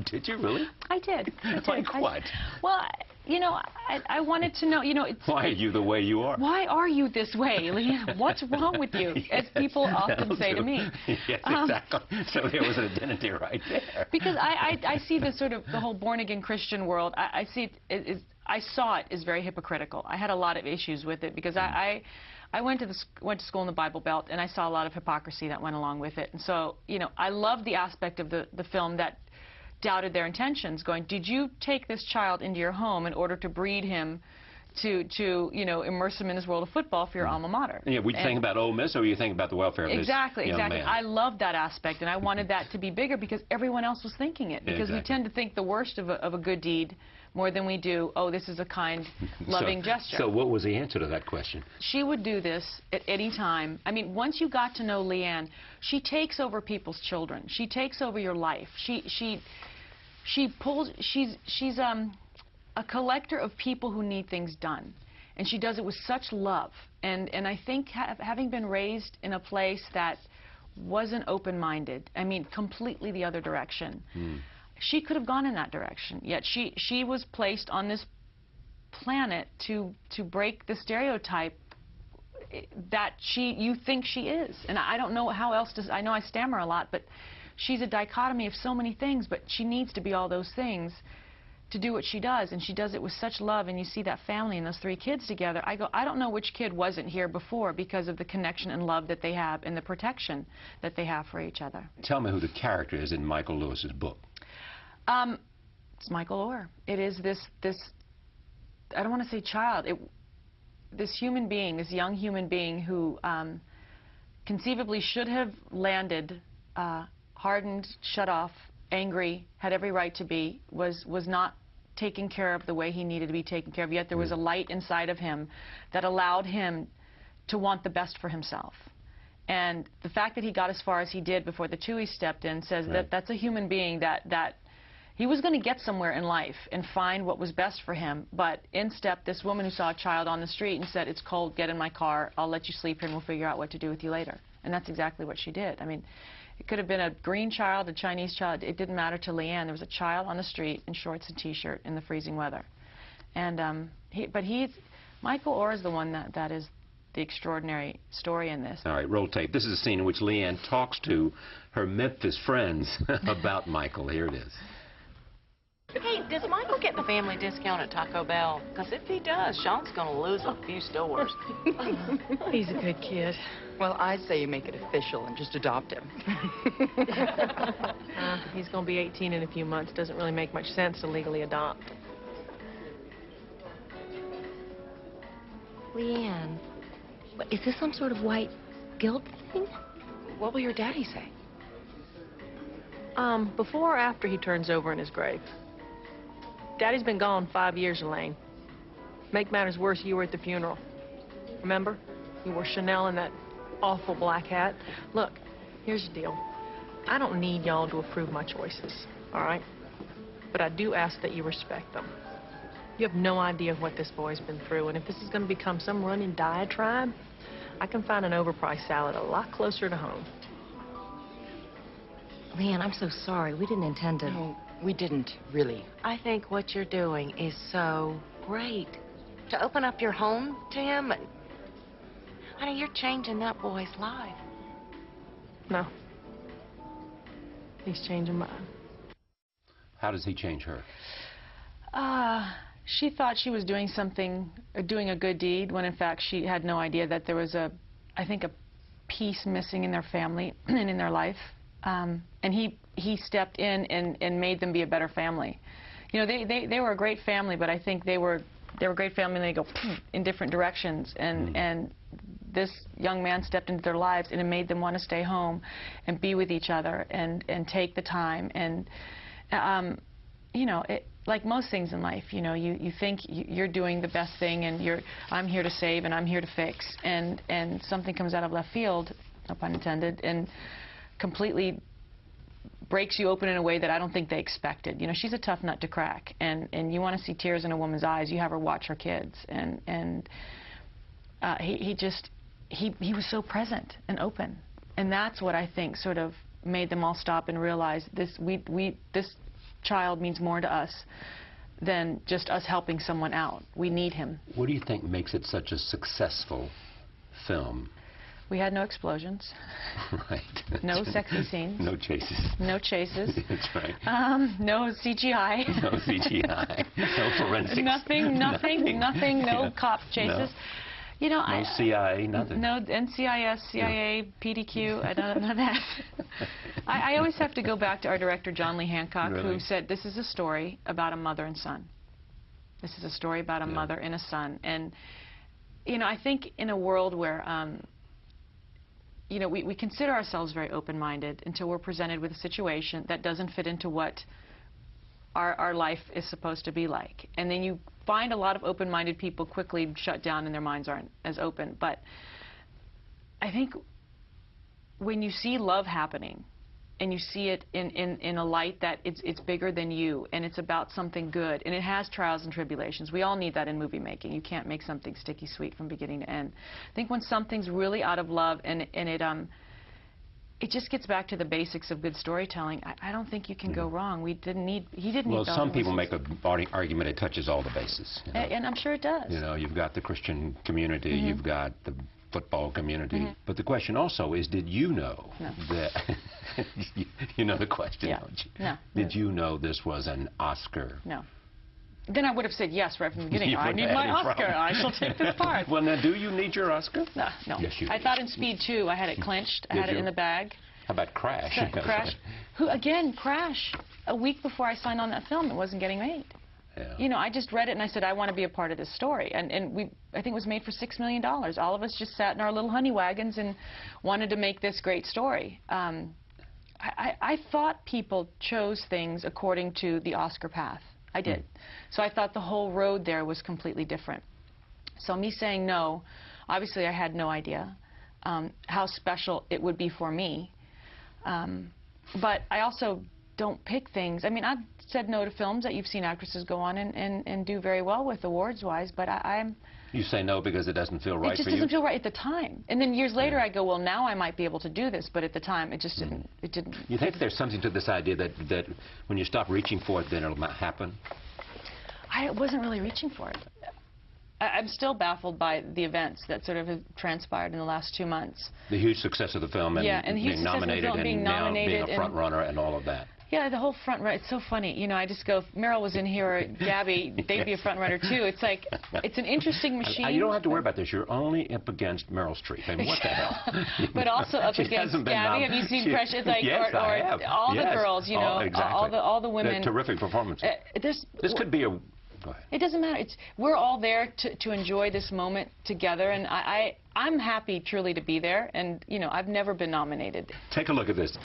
Did you really? I did. Like what? Well, you know, I wanted to know, you know... Why are you the way you are? Why are you this way, Leanne? What's wrong with you? Yes, as people often say to me. Yes, exactly. So there was an identity right there. Because I see this sort of, the whole born-again Christian world, I see it, I saw it as very hypocritical. I had a lot of issues with it because I went to school in the Bible Belt, and I saw a lot of hypocrisy that went along with it. And so, you know, I love the aspect of the film that doubted their intentions, going, did you take this child into your home in order to breed him to you know, immerse him in this world of football for your alma mater? Yeah, we think about Ole Miss, or you think about the welfare of this exactly. young man? I love that aspect, and I wanted that to be bigger because everyone else was thinking it. Because we tend to think the worst of a good deed more than we do, oh, this is a kind, loving gesture. So what was the answer to that question? She would do this at any time. I mean, once you got to know Leanne, she takes over people's children. She takes over your life. She's a collector of people who need things done, and she does it with such love. And I think having been raised in a place that wasn't open-minded, I mean, completely the other direction, she could have gone in that direction. Yet she was placed on this planet to break the stereotype that you think she is. And I don't know how else to. I know I stammer a lot, but she's a dichotomy of so many things, but she needs to be all those things to do what she does, and she does it with such love. And you see that family and those three kids together. I go, I don't know which kid wasn't here before because of the connection and love that they have and the protection that they have for each other. Tell me who the character is in Michael Lewis's book. It's Michael Orr. It is this I don't want to say child, this human being, this young human being who conceivably should have landed hardened, shut off, angry, had every right to be, was not taken care of the way he needed to be taken care of, yet there was a light inside of him that allowed him to want the best for himself. And the fact that he got as far as he did before the Tuohy stepped in says that that's a human being that he was going to get somewhere in life and find what was best for him, but in stepped this woman who saw a child on the street and said, it's cold, get in my car, I'll let you sleep here and we'll figure out what to do with you later. And that's exactly what she did. I mean, it could have been a green child, a Chinese child. It didn't matter to Leanne. There was a child on the street in shorts and T-shirt in the freezing weather. And Michael Orr is the one that is the extraordinary story in this. All right, roll tape. This is a scene in which Leanne talks to her Memphis friends about Michael. Here it is. Hey, does Michael get the family discount at Taco Bell? Because if he does, Sean's going to lose a few stores. He's a good kid. Well, I say you make it official and just adopt him. He's going to be 18 in a few months. Doesn't really make much sense to legally adopt. Leanne, is this some sort of white guilt thing? What will your daddy say? Before or after he turns over in his grave? Daddy's been gone 5 years, Elaine. Make matters worse, you were at the funeral. Remember? You wore Chanel and that awful black hat. Look, here's the deal. I don't need y'all to approve my choices, all right? But I do ask that you respect them. You have no idea what this boy's been through, and if this is going to become some running diatribe, I can find an overpriced salad a lot closer to home. Leanne, I'm so sorry. We didn't intend to... No, we didn't, really. I think what you're doing is so great. To open up your home to him, and honey, you're changing that boy's life. No. He's changing mine. How does he change her? She thought she was doing something, doing a good deed, when in fact she had no idea that there was I think, a piece missing in their family and in their life. And he stepped in and made them be a better family. You know, they were a great family, but I think they were a great family and they go in different directions. And this young man stepped into their lives and it made them want to stay home and be with each other and take the time. And you know, like most things in life, you know, you think you're doing the best thing and I'm here to save and I'm here to fix, and something comes out of left field, no pun intended, and completely breaks you open in a way that I don't think they expected. You know, she's a tough nut to crack, and you want to see tears in a woman's eyes, you have her watch her kids, and he was so present and open, and that's what I think sort of made them all stop and realize this child means more to us than just us helping someone out. We need him. What do you think makes it such a successful film? We had no explosions. Right. No sexy scenes. No chases. No chases. That's right. No CGI. No CGI. No forensics. Nothing. No Yeah. cop chases. No. You know, No CIA, nothing. No NCIS, CIA, PDQ, I don't know that. I always have to go back to our director, John Lee Hancock, Really? who said, this is a story about a mother and son. This is a story about a mother and a son. And, you know, I think in a world where, you know, we consider ourselves very open-minded until we're presented with a situation that doesn't fit into what our life is supposed to be like. And then you find a lot of open-minded people quickly shut down and their minds aren't as open. But I think when you see love happening and you see it in a light that it's bigger than you and it's about something good and it has trials and tribulations. We all need that in movie making. You can't make something sticky sweet from beginning to end. I think when something's really out of love and it just gets back to the basics of good storytelling. I don't think you can go wrong. He didn't need Well, bells some and people whistles. make an argument it touches all the bases. You know? And I'm sure it does. You know, you've got the Christian community, you've got the football community. But the question also is, did you know that... you know the question, don't you? No. Did you know this was an Oscar? No. Then I would have said yes right from the beginning. You I wouldn't need have my any Oscar. problem. I shall take this part. Well, now, do you need your Oscar? No. Yes, you I do. thought in Speed 2 I had it clinched. I Did had it you? in the bag. How about Crash? Crash. Who, again, Crash. A week before I signed on that film, it wasn't getting made. Yeah. You know, I just read it and I said, I want to be a part of this story. And I think it was made for $6 million. All of us just sat in our little honey wagons and wanted to make this great story. I thought people chose things according to the Oscar path. I did. So I thought the whole road there was completely different. So me saying no, obviously I had no idea how special it would be for me. But I also don't pick things. I mean, I've said no to films that you've seen actresses go on and do very well with awards-wise, but I'm... You say no because it doesn't feel right It just for you? doesn't feel right at the time. And then years later I go, well, now I might be able to do this, but at the time it just didn't... It didn't. You think there's something to this idea that when you stop reaching for it, then it'll not happen? I wasn't really reaching for it. I'm still baffled by the events that sort of have transpired in the last 2 months. The huge success of the film and, and the huge being success of the nominated film, and being now nominated being a front runner and all of that. Yeah, the whole front runner, it's so funny. You know, I just go, if Meryl was in here or Gabby, they'd be a front runner too. It's like, it's an interesting machine. You don't have to worry about this. You're only up against Meryl Streep. I mean, what the hell? But also up She against hasn't been Gabby. Have you seen Precious? Like, yes, or I have. all Yes. the girls, you know, exactly. all the women. They're terrific performances. This could be a... Go ahead. It doesn't matter. We're all there to enjoy this moment together, and I'm happy truly to be there. And you know, I've never been nominated. Take a look at this.